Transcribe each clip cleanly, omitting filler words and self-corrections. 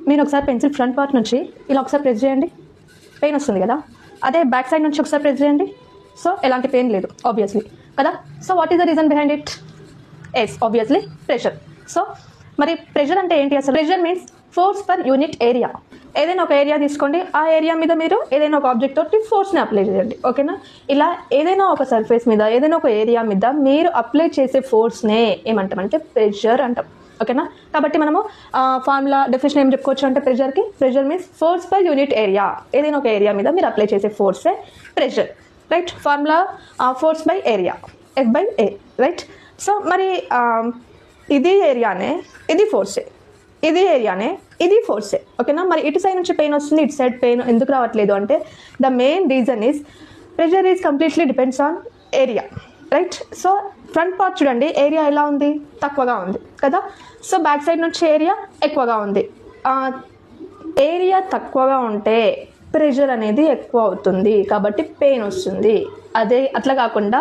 మీరు ఒకసారి pencil front part నుంచి ఇలా ఒకసారి ప్రెస్ చేయండి, పెయిన్ వస్తుంది కదా. అదే బ్యాక్ సైడ్ నుంచి ఒకసారి ప్రెస్ చేయండి, సో ఎలాంటి పెయిన్ లేదు ఆబ్వియస్లీ కదా. So what is the reason behind it? Yes, obviously pressure. So మరి ప్రెషర్ అంటే ఏంటి అసలు? Pressure means force per unit area. ఏదైనా ఒక ఏరియా తీసుకోండి, ఆ ఏరియా మీద మీరు ఏదైనా ఒక ఆబ్జెక్ట్ తోటి ఫోర్స్ని అప్లై చేయండి, ఓకేనా. ఇలా ఏదైనా ఒక సర్ఫేస్ మీద ఏదైనా ఒక ఏరియా మీద మీరు అప్లై చేసే ఫోర్స్నే ఏమంటామంటే ప్రెషర్ అంటాం, ఓకేనా. కాబట్టి మనము ఫార్ములా డెఫినేషన్ ఏం చెప్పుకోవచ్చు అంటే ప్రెషర్కి, pressure means force per unit area. ఏదైనా ఒక ఏరియా మీద మీరు అప్లై చేసే ఫోర్సే pressure, right. Formula force by area, F/A, right. So మరి ఇది ఏరియానే, ఇది ఫోర్సే, ఇది ఏరియానే, ఇది ఫోర్సే, ఓకేనా. మరి ఇటు సైడ్ నుంచి పెయిన్ వస్తుంది, ఇటు సైడ్ పెయిన్ ఎందుకు రావట్లేదు అంటే the main reason is pressure is completely depends on area, right. So front part చూడండి, ఏరియా ఎలా ఉంది? తక్కువగా ఉంది కదా. సో బ్యాక్ సైడ్ నుంచి ఏరియా ఎక్కువగా ఉంది. ఏరియా తక్కువగా ఉంటే ప్రెషర్ అనేది ఎక్కువ అవుతుంది, కాబట్టి పెయిన్ వస్తుంది. అదే అట్లా కాకుండా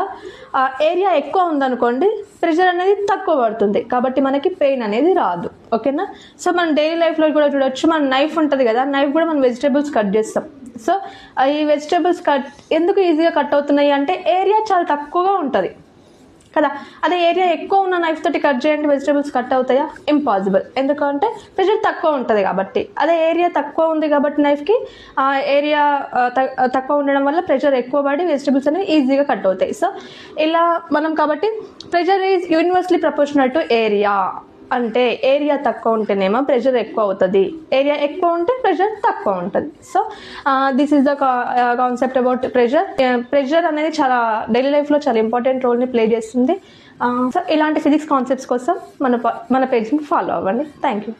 ఏరియా ఎక్కువ ఉందనుకోండి, ప్రెషర్ అనేది తక్కువ పడుతుంది, కాబట్టి మనకి పెయిన్ అనేది రాదు, ఓకేనా. సో మనం డైలీ లైఫ్లో కూడా చూడొచ్చు, మన నైఫ్ ఉంటుంది కదా, నైఫ్ కూడా మనం వెజిటేబుల్స్ కట్ చేస్తాం. సో ఈ వెజిటేబుల్స్ కట్ ఎందుకు ఈజీగా కట్ అవుతున్నాయి అంటే ఏరియా చాలా తక్కువగా ఉంటుంది కదా. అదే ఏరియా ఎక్కువ ఉన్న నైఫ్ తోటి కట్ చేయండి, వెజిటేబుల్స్ కట్ అవుతాయా? ఇంపాసిబుల్, ఎందుకంటే ప్రెషర్ తక్కువ ఉంటుంది కాబట్టి. అదే ఏరియా తక్కువ ఉంది కాబట్టి నైఫ్కి ఏరియా తక్కువ ఉండడం వల్ల ప్రెషర్ ఎక్కువ పడి వెజిటేబుల్స్ అనేవి ఈజీగా కట్ అవుతాయి. సో ఇలా మనం కాబట్టి pressure is inversely proportional to area. అంటే ఏరియా తక్కువ ఉంటేనేమో ప్రెషర్ ఎక్కువ అవుతుంది, ఏరియా ఎక్కువ ఉంటే ప్రెషర్ తక్కువ ఉంటుంది. So this is the concept about pressure. Pressure అనేది చాలా డైలీ లైఫ్లో చాలా ఇంపార్టెంట్ రోల్ని ప్లే చేస్తుంది. సో ఇలాంటి ఫిజిక్స్ కాన్సెప్ట్స్ కోసం మన పేజ్ని ఫాలో అవ్వండి. Thank you.